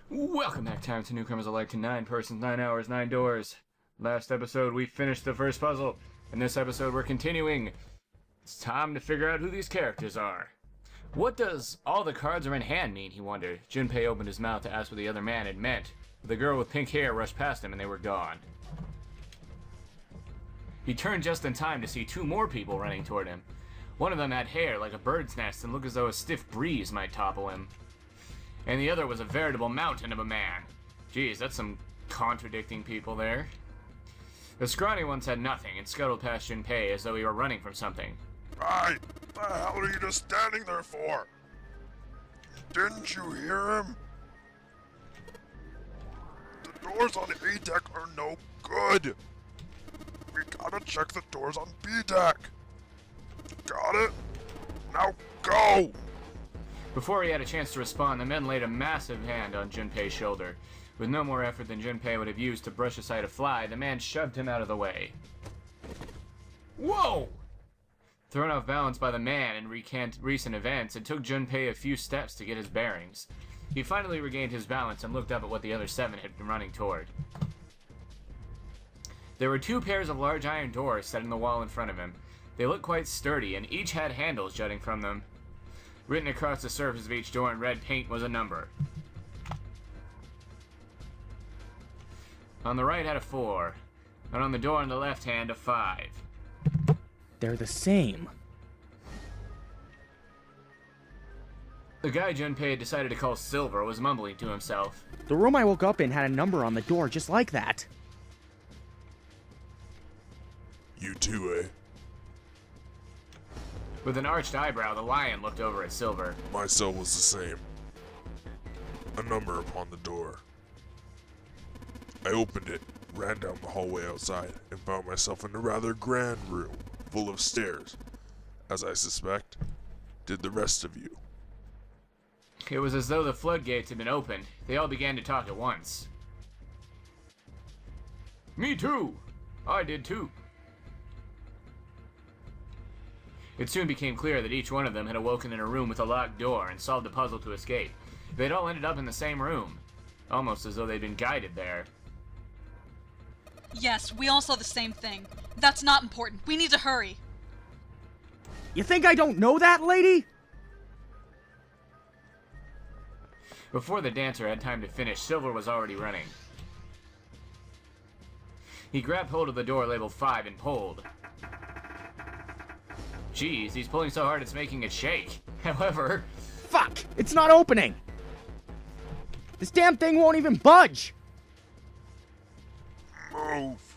Welcome back, time to Newcomers Alike to 9 Persons, 9 Hours, 9 Doors. Last episode we finished the first puzzle. In this episode we're continuing. It's time to figure out who these characters are. What does all the cards are in hand mean, he wondered. Junpei opened his mouth to ask what the other man had meant. The girl with pink hair rushed past him and they were gone. He turned just in time to see 2 more people running toward him. One of them had hair like a bird's nest and looked as though a stiff breeze might topple him. And the other was a veritable mountain of a man. Geez, that's some contradicting people there. The scrawny ones had nothing and scuttled past Junpei as though he were running from something. Hey, what the hell are you just standing there for? Didn't you hear him? The doors on A deck are no good. We gotta check the doors on B deck. Got it? Now go! Before he had a chance to respond, the men laid a massive hand on Junpei's shoulder. With no more effort than Junpei would have used to brush aside a fly, the man shoved him out of the way. Whoa! Thrown off balance by the man and recent events, it took Junpei a few steps to get his bearings. He finally regained his balance and looked up at what the other 7 had been running toward. There were 2 pairs of large iron doors set in the wall in front of him. They looked quite sturdy, and each had handles jutting from them. Written across the surface of each door in red paint was a number. On the right had a 4, and on the door on the left hand a 5. They're the same. The guy Junpei had decided to call Silver was mumbling to himself. The room I woke up in had a number on the door just like that. You too, eh? With an arched eyebrow, the lion looked over at Silver. My cell was the same. A number upon the door. I opened it, ran down the hallway outside, and found myself in a rather grand room, full of stairs. As I suspect, did the rest of you. It was as though the floodgates had been opened. They all began to talk at once. Me too! I did too. It soon became clear that each one of them had awoken in a room with a locked door and solved a puzzle to escape. They'd all ended up in the same room, almost as though they'd been guided there. Yes, we all saw the same thing. That's not important. We need to hurry. You think I don't know that, lady? Before the dancer had time to finish, Silver was already running. He grabbed hold of the door labeled 5 and pulled. Geez, he's pulling so hard it's making it shake. However... Fuck! It's not opening! This damn thing won't even budge! Move!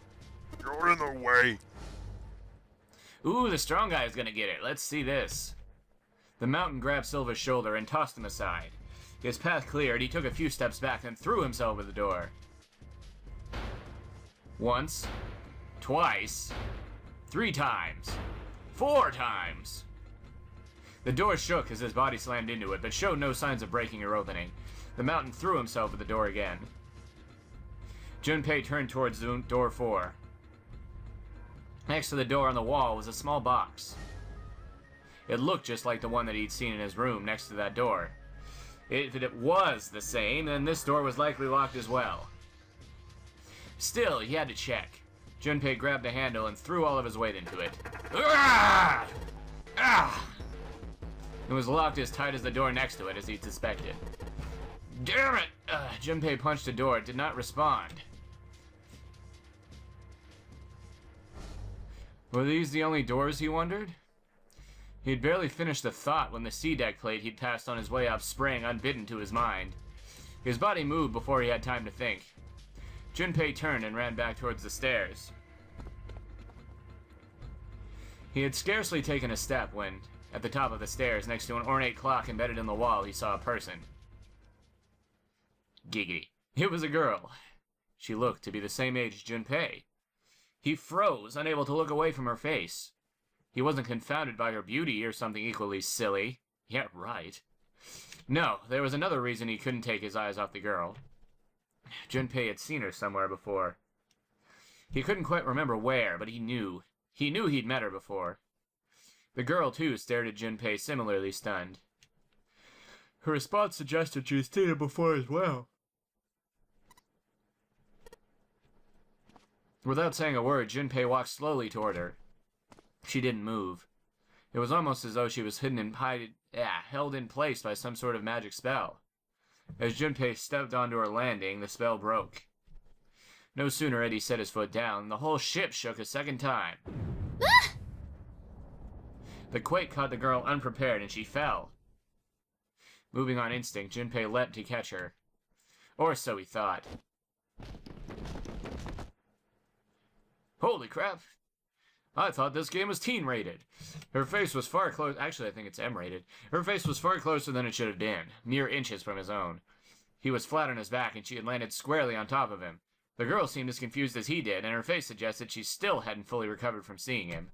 You're in the way. Ooh, the strong guy is gonna get it. Let's see this. The mountain grabbed Silver's shoulder and tossed him aside. His path cleared, he took a few steps back and threw himself over the door. Once. Twice. 3 times. 4 times! The door shook as his body slammed into it, but showed no signs of breaking or opening. The mountain threw himself at the door again. Junpei turned towards door 4. Next to the door on the wall was a small box. It looked just like the one that he'd seen in his room next to that door. If it was the same, then this door was likely locked as well. Still, he had to check. Junpei grabbed the handle and threw all of his weight into it. Ah! Ah! It was locked as tight as the door next to it, as he'd suspected. Damn it! Junpei punched the door. It did not respond. Were these the only doors, he wondered? He had barely finished the thought when the C-deck plate he'd passed on his way up sprang unbidden to his mind. His body moved before he had time to think. Junpei turned and ran back towards the stairs. He had scarcely taken a step when, at the top of the stairs, next to an ornate clock embedded in the wall, he saw a person. Giggity. It was a girl. She looked to be the same age as Junpei. He froze, unable to look away from her face. He wasn't confounded by her beauty or something equally silly. Yeah, right. No, there was another reason he couldn't take his eyes off the girl. Junpei had seen her somewhere before. He couldn't quite remember where, but he knew. He knew he'd met her before. The girl, too, stared at Junpei, similarly stunned. Her response suggested she had seen him before as well. Without saying a word, Junpei walked slowly toward her. She didn't move. It was almost as though she was held in place by some sort of magic spell. As Junpei stepped onto her landing, the spell broke. No sooner had he set his foot down, the whole ship shook a second time. The quake caught the girl unprepared, and she fell. Moving on instinct, Junpei leapt to catch her. Or so he thought. Holy crap! I thought this game was teen-rated. Her face was far close. Actually, I think it's M-rated. Her face was far closer than it should have been, mere inches from his own. He was flat on his back, and she had landed squarely on top of him. The girl seemed as confused as he did, and her face suggested she still hadn't fully recovered from seeing him.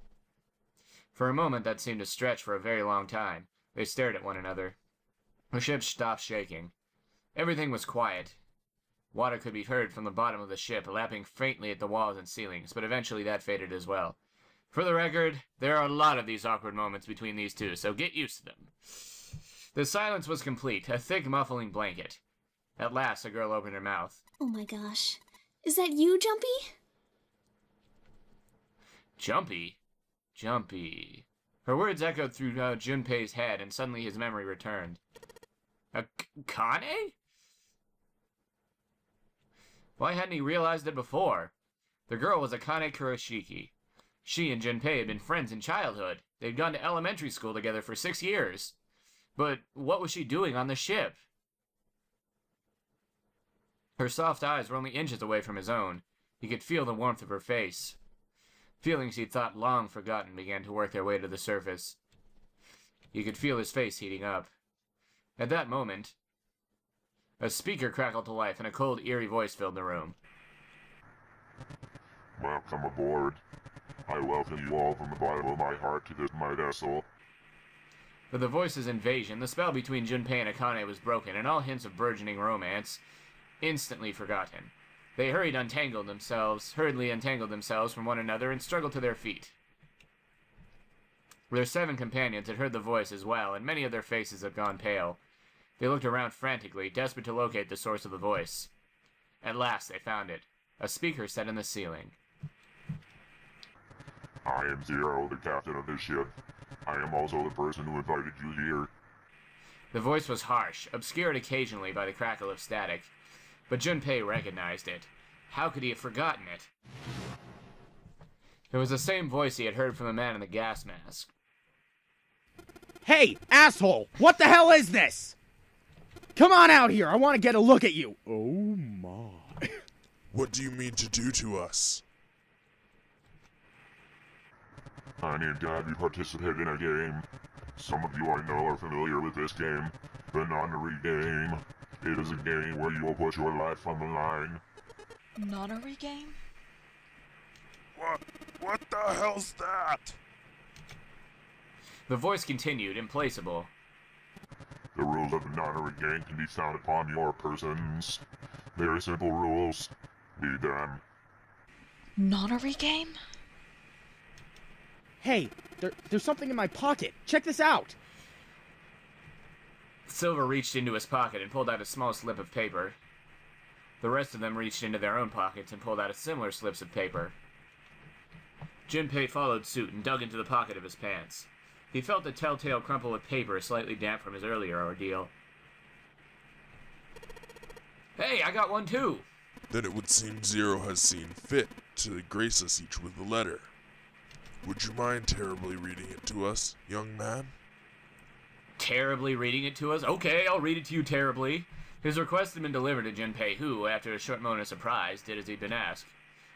For a moment, that seemed to stretch for a very long time. They stared at one another. The ship stopped shaking. Everything was quiet. Water could be heard from the bottom of the ship, lapping faintly at the walls and ceilings, but eventually that faded as well. For the record, there are a lot of these awkward moments between these two, so get used to them. The silence was complete, a thick muffling blanket. At last, the girl opened her mouth. Oh my gosh. Is that you, Jumpy? Jumpy? Jumpy. Her words echoed through Junpei's head, and suddenly his memory returned. Kane? Why hadn't he realized it before? The girl was Akane Kurashiki. She and Junpei had been friends in childhood. They'd gone to elementary school together for 6 years. But what was she doing on the ship? Her soft eyes were only inches away from his own. He could feel the warmth of her face. Feelings he'd thought long forgotten began to work their way to the surface. He could feel his face heating up. At that moment, a speaker crackled to life and a cold, eerie voice filled the room. Welcome aboard. I welcome you all from the bottom of my heart to this my vessel. For the voice's invasion, the spell between Junpei and Akane was broken, and all hints of burgeoning romance instantly forgotten. They hurriedly untangled themselves from one another and struggled to their feet. Their 7 companions had heard the voice as well, and many of their faces had gone pale. They looked around frantically, desperate to locate the source of the voice. At last they found it. A speaker set in the ceiling. I am Zero, the captain of this ship. I am also the person who invited you here. The voice was harsh, obscured occasionally by the crackle of static. But Junpei recognized it. How could he have forgotten it? It was the same voice he had heard from the man in the gas mask. Hey, asshole! What the hell is this? Come on out here, I want to get a look at you. Oh my. What do you mean to do to us? I need to have you participate in a game. Some of you I know are familiar with this game, the Nonary game. It is a game where you will put your life on the line. Nonary game? What the hell's that? The voice continued, implacable. The rules of the Nonary game can be found upon your persons. Very simple rules. Read them. Nonary game? Hey, there's something in my pocket. Check this out. Silver reached into his pocket and pulled out a small slip of paper. The rest of them reached into their own pockets and pulled out similar slips of paper. Junpei followed suit and dug into the pocket of his pants. He felt the telltale crumple of paper slightly damp from his earlier ordeal. Hey, I got one too! Then it would seem Zero has seen fit to grace us each with a letter. Would you mind terribly reading it to us, young man? Terribly reading it to us? Okay, I'll read it to you terribly. His request had been delivered to Junpei, who, after a short moment of surprise, did as he'd been asked.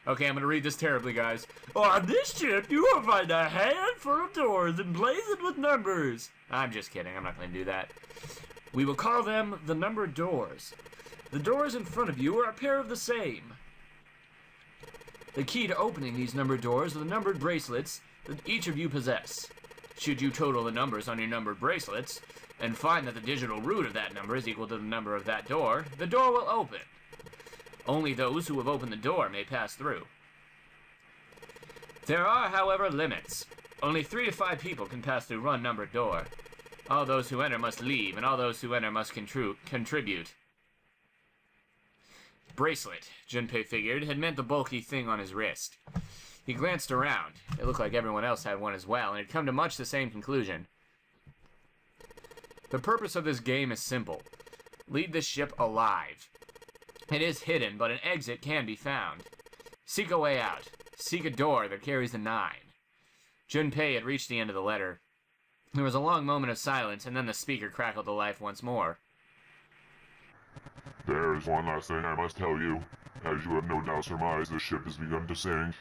Okay, I'm gonna read this terribly, guys. On this ship, you will find a handful of doors emblazoned with numbers. I'm just kidding, I'm not gonna do that. We will call them the numbered doors. The doors in front of you are a pair of the same. The key to opening these numbered doors are the numbered bracelets that each of you possess. Should you total the numbers on your numbered bracelets, and find that the digital root of that number is equal to the number of that door, the door will open. Only those who have opened the door may pass through. There are, however, limits. Only 3 to 5 people can pass through one numbered door. All those who enter must leave, and all those who enter must contribute. Bracelet, Junpei figured, had meant the bulky thing on his wrist. He glanced around. It looked like everyone else had one as well, and had come to much the same conclusion. The purpose of this game is simple. Lead the ship alive. It is hidden, but an exit can be found. Seek a way out. Seek a door that carries the 9. Junpei had reached the end of the letter. There was a long moment of silence, and then the speaker crackled to life once more. There is one last thing I must tell you. As you have no doubt surmised, the ship has begun to sink.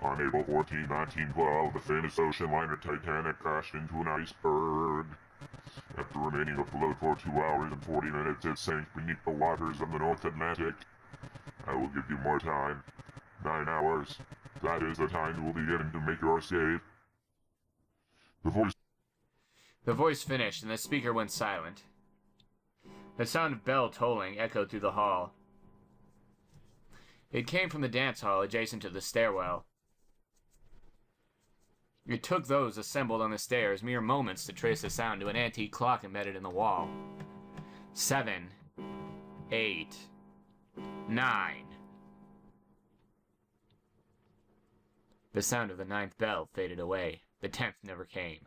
On April 14, 1912, the famous ocean liner Titanic crashed into an iceberg. After remaining afloat for 2 hours and 40 minutes, it sank beneath the waters of the North Atlantic. I will give you more time. 9 hours. That is the time you will be given to make your escape. The voice finished, and the speaker went silent. The sound of bell tolling echoed through the hall. It came from the dance hall adjacent to the stairwell. It took those assembled on the stairs mere moments to trace the sound to an antique clock embedded in the wall. 7, 8, 9. The sound of the 9th bell faded away. The 10th never came.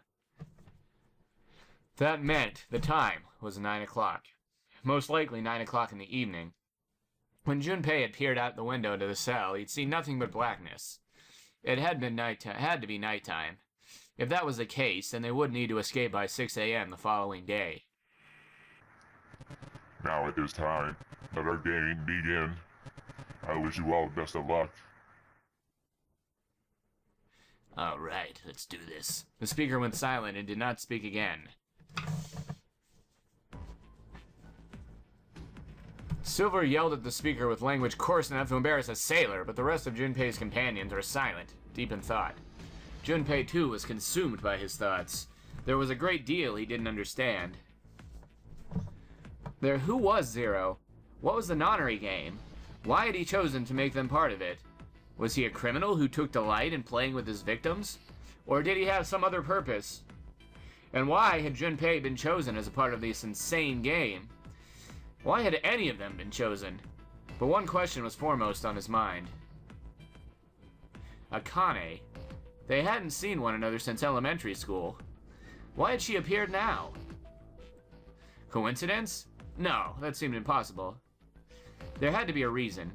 That meant the time was 9 o'clock. Most likely 9 o'clock in the evening. When Junpei had peered out the window to the cell, he'd seen nothing but blackness. It had to be nighttime. If that was the case, then they would need to escape by 6 a.m. the following day. Now it is time. Let our game begin. I wish you all the best of luck. All right, let's do this. The speaker went silent and did not speak again. Silver yelled at the speaker with language coarse enough to embarrass a sailor, but the rest of Junpei's companions were silent, deep in thought. Junpei, too, was consumed by his thoughts. There was a great deal he didn't understand. Who was Zero? What was the nonary game? Why had he chosen to make them part of it? Was he a criminal who took delight in playing with his victims? Or did he have some other purpose? And why had Junpei been chosen as a part of this insane game? Why had any of them been chosen? But one question was foremost on his mind. Akane. They hadn't seen one another since elementary school. Why had she appeared now? Coincidence? No, that seemed impossible. There had to be a reason.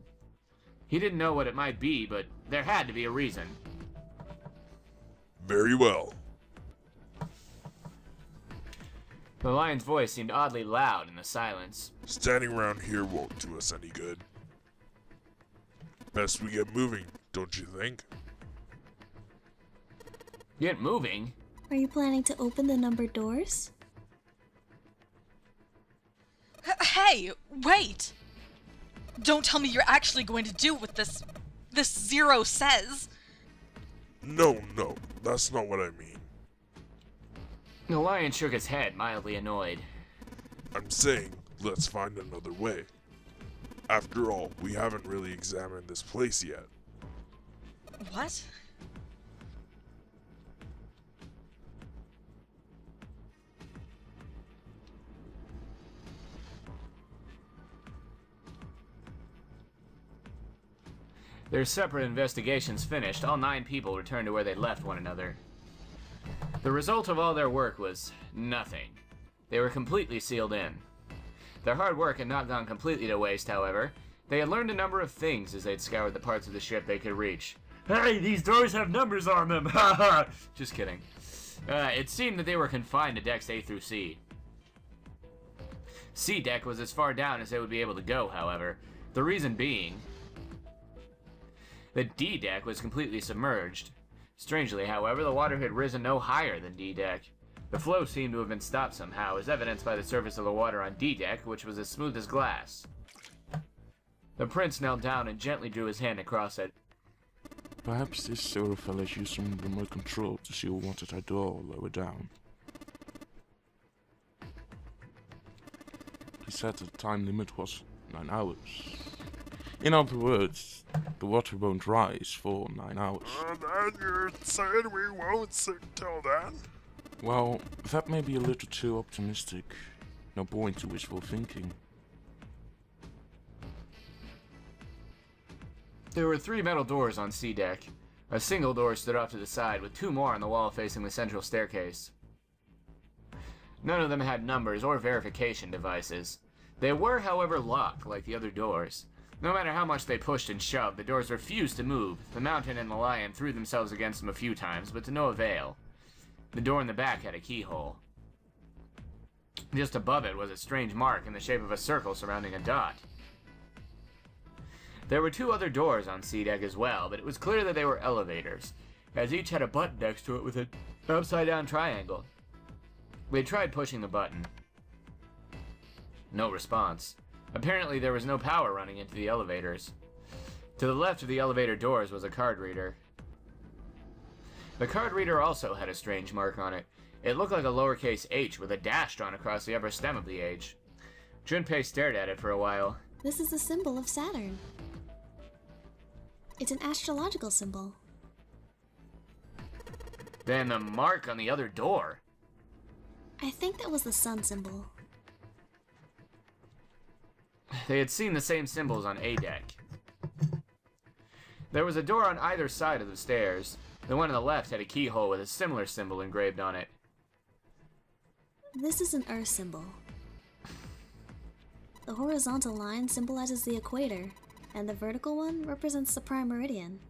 He didn't know what it might be, but there had to be a reason. Very well. The lion's voice seemed oddly loud in the silence. Standing around here won't do us any good. Best we get moving, don't you think? Get moving? Are you planning to open the numbered doors? Hey, wait! Don't tell me you're actually going to do what this Zero says. No, that's not what I mean. The lion shook his head, mildly annoyed. I'm saying, let's find another way. After all, we haven't really examined this place yet. What? Their separate investigations finished, all 9 people returned to where they left one another. The result of all their work was nothing. They were completely sealed in. Their hard work had not gone completely to waste, however. They had learned a number of things as they'd scoured the parts of the ship they could reach. Hey, these doors have numbers on them! Ha ha! Just kidding. It seemed that they were confined to decks A through C. C deck was as far down as they would be able to go, however. The reason being, the D deck was completely submerged. Strangely, however, the water had risen no higher than D deck. The flow seemed to have been stopped somehow, as evidenced by the surface of the water on D deck, which was as smooth as glass. The prince knelt down and gently drew his hand across it. Perhaps this silver fella's used some remote control to see what at our door lower down. He said the time limit was 9 hours. In other words, the water won't rise for 9 hours. Then you're saying we won't sink till then? Well, that may be a little too optimistic. No point to wishful thinking. There were 3 metal doors on C deck. A single door stood off to the side, with 2 more on the wall facing the central staircase. None of them had numbers or verification devices. They were, however, locked like the other doors. No matter how much they pushed and shoved, the doors refused to move. The Mountain and the Lion threw themselves against them a few times, but to no avail. The door in the back had a keyhole. Just above it was a strange mark in the shape of a circle surrounding a dot. There were 2 other doors on C deck as well, but it was clear that they were elevators, as each had a button next to it with an upside-down triangle. They tried pushing the button. No response. Apparently there was no power running into the elevators. To the left of the elevator doors was a card reader. The card reader also had a strange mark on it. It looked like a lowercase h with a dash drawn across the upper stem of the H. Junpei stared at it for a while. This is a symbol of Saturn. It's an astrological symbol. Then the mark on the other door. I think that was the sun symbol. They had seen the same symbols on A deck. There was a door on either side of the stairs. The one on the left had a keyhole with a similar symbol engraved on it. This is an Earth symbol. The horizontal line symbolizes the equator, and the vertical one represents the prime meridian.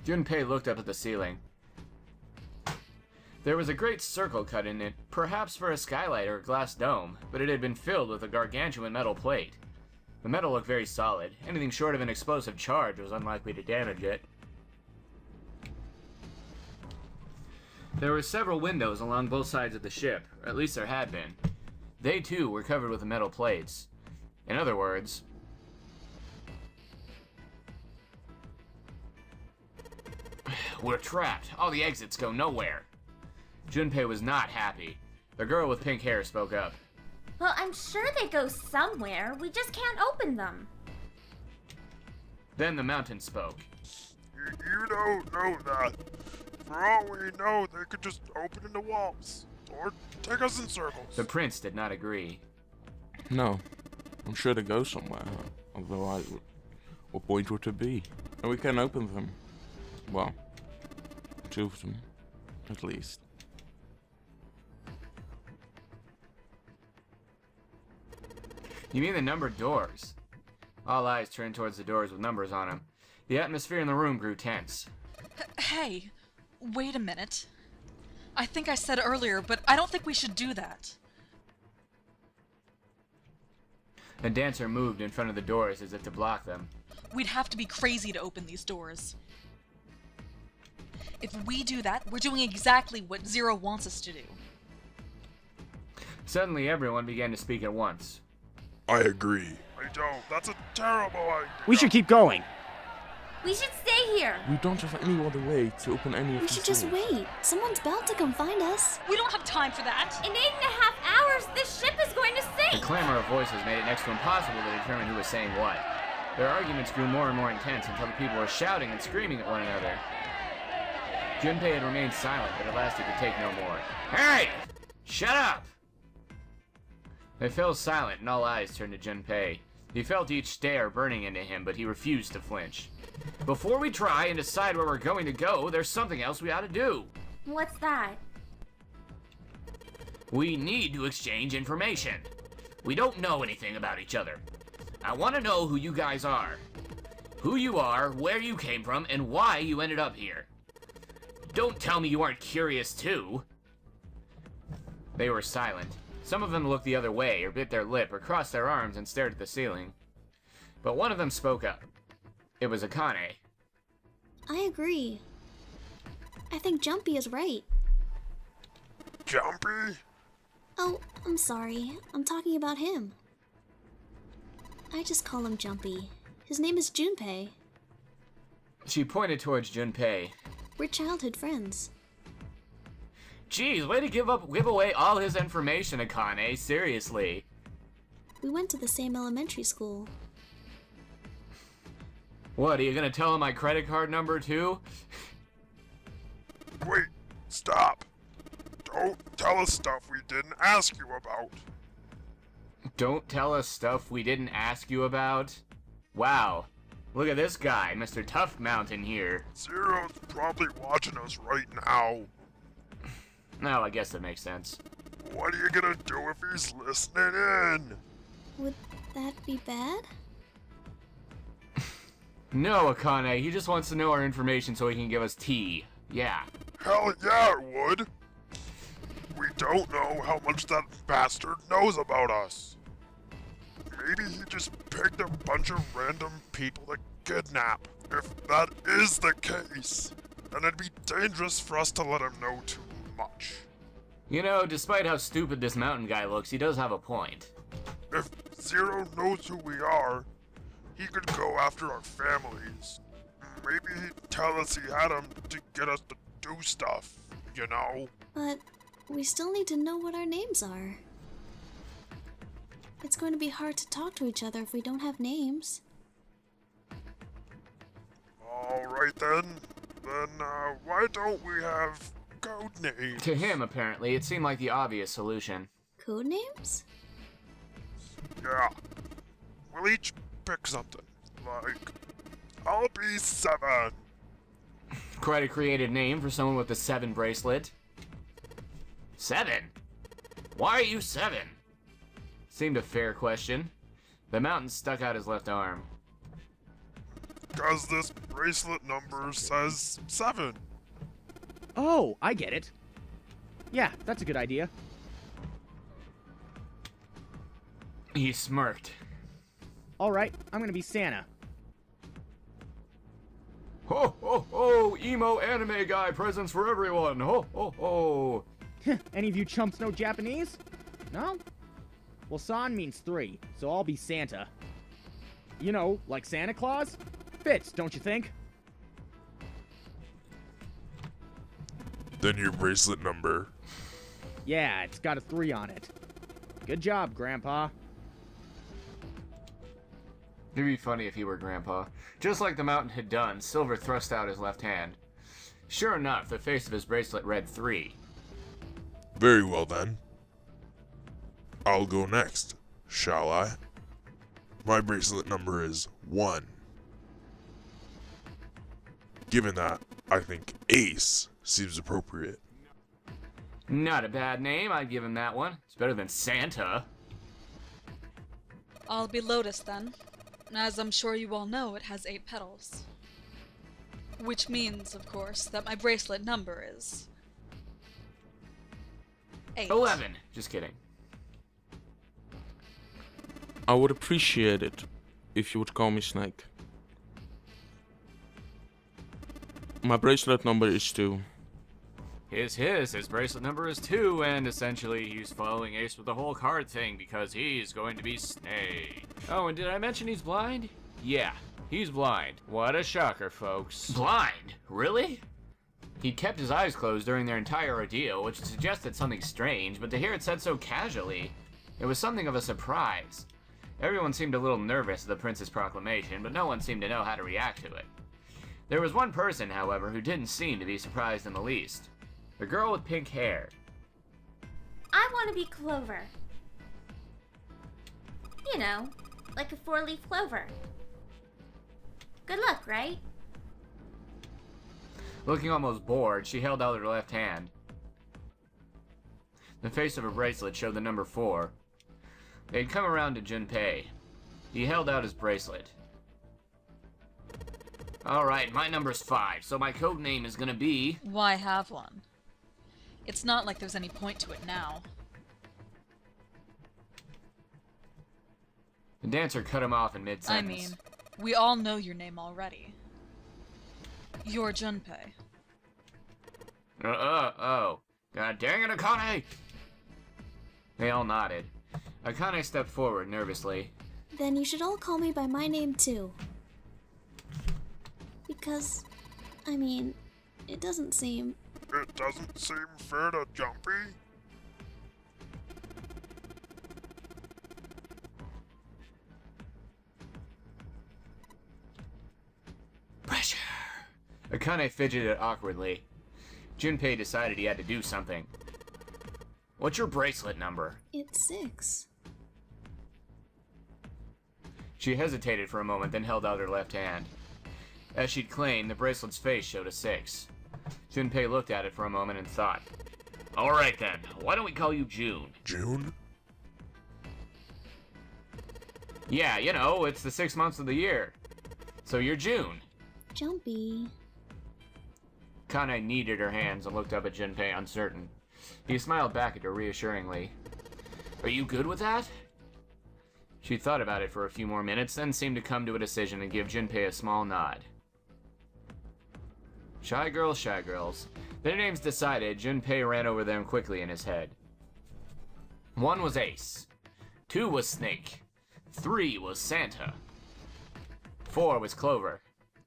Junpei looked up at the ceiling. There was a great circle cut in it, perhaps for a skylight or a glass dome, but it had been filled with a gargantuan metal plate. The metal looked very solid. Anything short of an explosive charge was unlikely to damage it. There were several windows along both sides of the ship, or at least there had been. They too were covered with metal plates. In other words, we're trapped. All the exits go nowhere. Junpei was not happy. The girl with pink hair spoke up. Well, I'm sure they go somewhere. We just can't open them. Then the Mountain spoke. You don't know that. For all we know, they could just open in the walls. Or take us in circles. The Prince did not agree. No, I'm sure they go somewhere. Although what point would it be? And we can open them. Well, 2 of them, at least. You mean the numbered doors? All eyes turned towards the doors with numbers on them. The atmosphere in the room grew tense. Hey, wait a minute. I think I said earlier, but I don't think we should do that. The dancer moved in front of the doors as if to block them. We'd have to be crazy to open these doors. If we do that, we're doing exactly what Zero wants us to do. Suddenly everyone began to speak at once. I agree. I don't. That's a terrible idea. We should keep going. We should stay here. We don't have any other way to open any of We these should just doors. wait. Someone's bound to come find us. We don't have time for that. In 8.5 hours, this ship is going to The sink. clamor of voices made it next to impossible to determine who was saying what. Their arguments grew more and more intense until the people were shouting and screaming at one another. Junpei had remained silent, but at last he could take no more. Hey! Shut up! They fell silent, and all eyes turned to Junpei. He felt each stare burning into him, but he refused to flinch. Before we try and decide where we're going to go, there's something else we ought to do. What's that? We need to exchange information. We don't know anything about each other. I want to know who you guys are. Who you are, where you came from, and why you ended up here. Don't tell me you aren't curious too. They were silent. Some of them looked the other way, or bit their lip, or crossed their arms and stared at the ceiling. But one of them spoke up. It was Akane. I agree. I think Jumpy is right. Jumpy? Oh, I'm sorry. I'm talking about him. I just call him Jumpy. His name is Junpei. She pointed towards Junpei. We're childhood friends. Geez, way to give away all his information, Akane. Seriously. We went to the same elementary school. What, are you gonna tell him my credit card number too? Wait, stop. Don't tell us stuff we didn't ask you about. Don't tell us stuff we didn't ask you about? Wow. Look at this guy, Mr. Tough Mountain here. Zero's probably watching us right now. No, I guess that makes sense. What are you gonna do if he's listening in? Would that be bad? No, Akane, he just wants to know our information so he can give us tea. Yeah. Hell yeah, it would. We don't know how much that bastard knows about us. Maybe he just picked a bunch of random people to kidnap. If that is the case, then it'd be dangerous for us to let him know too much. You know, despite how stupid this mountain guy looks, he does have a point. If Zero knows who we are, he could go after our families. Maybe he'd tell us he had them to get us to do stuff, you know? But we still need to know what our names are. It's going to be hard to talk to each other if we don't have names. Alright then. Then, why don't we have code names? To him, apparently, it seemed like the obvious solution. Code names? Yeah. We'll each pick something. Like, I'll be 7. Quite a creative name for someone with the 7 bracelet. 7? Why are you 7? Seemed a fair question. The mountain stuck out his left arm. Cause this bracelet number says 7. Oh, I get it. Yeah, that's a good idea. He smirked. Alright, I'm gonna be Santa. Ho ho ho! Emo anime guy presents for everyone! Ho ho ho! Any of you chumps know Japanese? No? Well, San means 3, so I'll be Santa. You know, like Santa Claus? Fits, don't you think? Then your bracelet number. Yeah, it's got a 3 on it. Good job, Grandpa. It'd be funny if he were Grandpa. Just like the mountain had done, Silver thrust out his left hand. Sure enough, the face of his bracelet read 3. Very well then. I'll go next, shall I? My bracelet number is 1. Given that, I think Ace seems appropriate. Not a bad name, I'd give him that one. It's better than Santa. I'll be Lotus then. As I'm sure you all know, it has 8 petals. Which means, of course, that my bracelet number is 8. 11. Just kidding. I would appreciate it if you would call me Snake. My bracelet number is 2. His bracelet number is 2, and essentially he's following Ace with the whole card thing because he's going to be Snake. Oh, and did I mention he's blind? Yeah, he's blind. What a shocker, folks. Blind? Really? He'd kept his eyes closed during their entire ordeal, which suggested something strange, but to hear it said so casually, it was something of a surprise. Everyone seemed a little nervous at the prince's proclamation, but no one seemed to know how to react to it. There was one person, however, who didn't seem to be surprised in the least. The girl with pink hair. I want to be Clover. You know, like a 4-leaf clover. Good luck, right? Looking almost bored, she held out her left hand. The face of her bracelet showed the number 4. They'd come around to Junpei. He held out his bracelet. Alright, my number's 5, so my code name is gonna be... Why have one? It's not like there's any point to it now. The dancer cut him off in I mid-sentence. mean, we all know your name already. You're Junpei. Oh. God dang it, Akane! They all nodded. Akane stepped forward nervously. Then you should all call me by my name too. Because, I mean, it doesn't seem... It doesn't seem fair to Jumpy. Pressure! Akane fidgeted awkwardly. Junpei decided he had to do something. What's your bracelet number? It's 6. She hesitated for a moment, then held out her left hand. As she'd claimed, the bracelet's face showed a 6. Junpei looked at it for a moment and thought. Alright then, why don't we call you June? June? Yeah, you know, it's the 6 months of the year. So you're June. Jumpy. Kane kneaded her hands and looked up at Junpei, uncertain. He smiled back at her reassuringly. Are you good with that? She thought about it for a few more minutes, then seemed to come to a decision and give Junpei a small nod. Shy girls, shy girls. Their names decided, Junpei ran over them quickly in his head. 1 was Ace. 2 was Snake. 3 was Santa. 4 was Clover.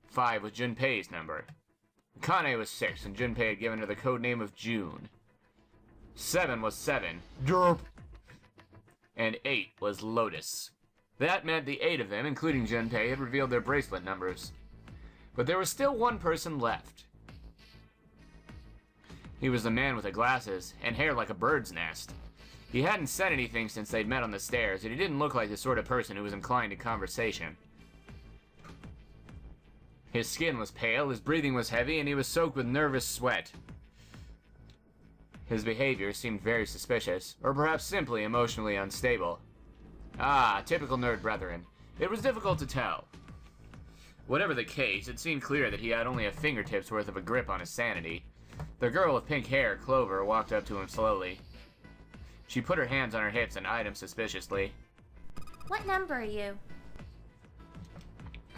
5 was Junpei's number. Kane was 6, and Junpei had given her the code name of June. 7 was 7. Derp. And 8 was Lotus. That meant the 8 of them, including Junpei, had revealed their bracelet numbers. But there was still one person left. He was the man with the glasses, and hair like a bird's nest. He hadn't said anything since they'd met on the stairs, and he didn't look like the sort of person who was inclined to conversation. His skin was pale, his breathing was heavy, and he was soaked with nervous sweat. His behavior seemed very suspicious, or perhaps simply emotionally unstable. Ah, typical nerd brethren. It was difficult to tell. Whatever the case, it seemed clear that he had only a fingertip's worth of a grip on his sanity. The girl with pink hair, Clover, walked up to him slowly. She put her hands on her hips and eyed him suspiciously. What number are you?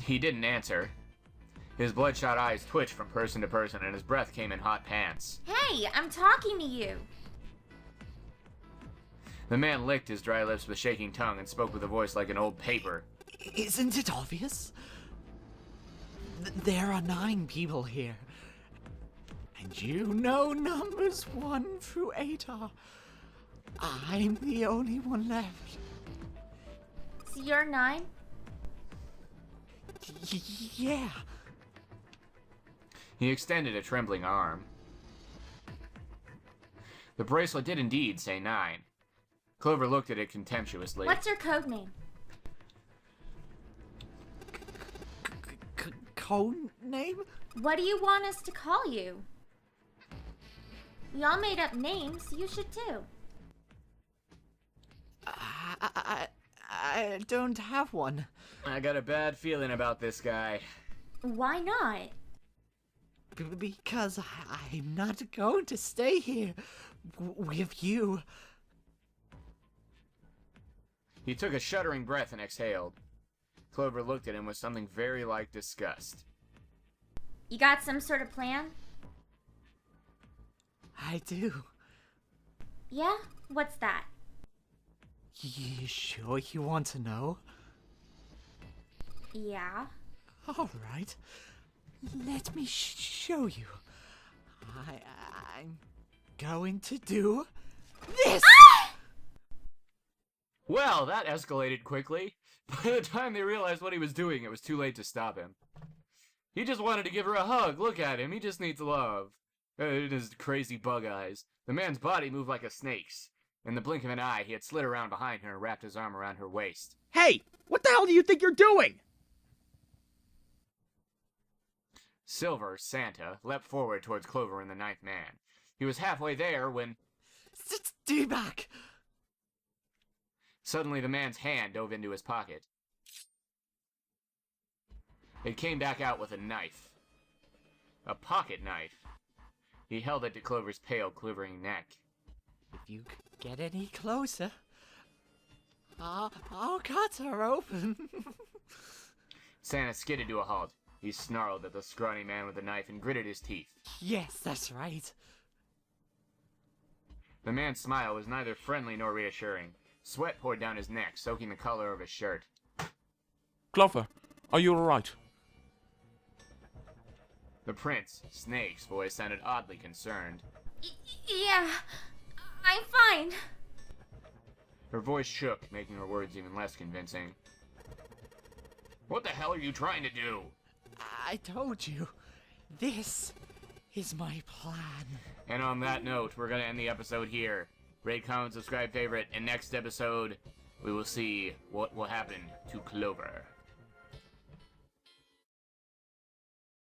He didn't answer. His bloodshot eyes twitched from person to person, and his breath came in hot pants. Hey, I'm talking to you. The man licked his dry lips with shaking tongue and spoke with a voice like an old paper. Isn't it obvious? There are 9 people here. And you know numbers 1 through 8 are. I'm the only one left. So you're 9? Yeah. He extended a trembling arm. The bracelet did indeed say 9. Clover looked at it contemptuously. What's your code name? Code name? What do you want us to call you? We all made up names, you should too. I don't have one. I got a bad feeling about this guy. Why not? Because I'm not going to stay here with you. He took a shuddering breath and exhaled. Clover looked at him with something very like disgust. You got some sort of plan? I do. Yeah? What's that? You sure you want to know? Yeah. All right. Let me show you. I'm going to do this! Well, that escalated quickly. By the time they realized what he was doing, it was too late to stop him. He just wanted to give her a hug. Look at him. He just needs love. His crazy bug eyes. The man's body moved like a snake's. In the blink of an eye, he had slid around behind her and wrapped his arm around her waist. Hey! What the hell do you think you're doing? Silver, Santa, leapt forward towards Clover and the 9th man. He was halfway there when... Stay back! Suddenly the man's hand dove into his pocket. It came back out with a knife. A pocket knife. He held it to Clover's pale, quivering neck. If you get any closer, our cuts are open. Santa skidded to a halt. He snarled at the scrawny man with the knife and gritted his teeth. Yes, that's right. The man's smile was neither friendly nor reassuring. Sweat poured down his neck, soaking the collar of his shirt. Clover, are you alright? The prince, Snake's voice sounded oddly concerned. Yeah, I'm fine. Her voice shook, making her words even less convincing. What the hell are you trying to do? I told you, this is my plan. And on that note, we're gonna end the episode here. Rate, comment, subscribe, favorite, and next episode, we will see what will happen to Clover.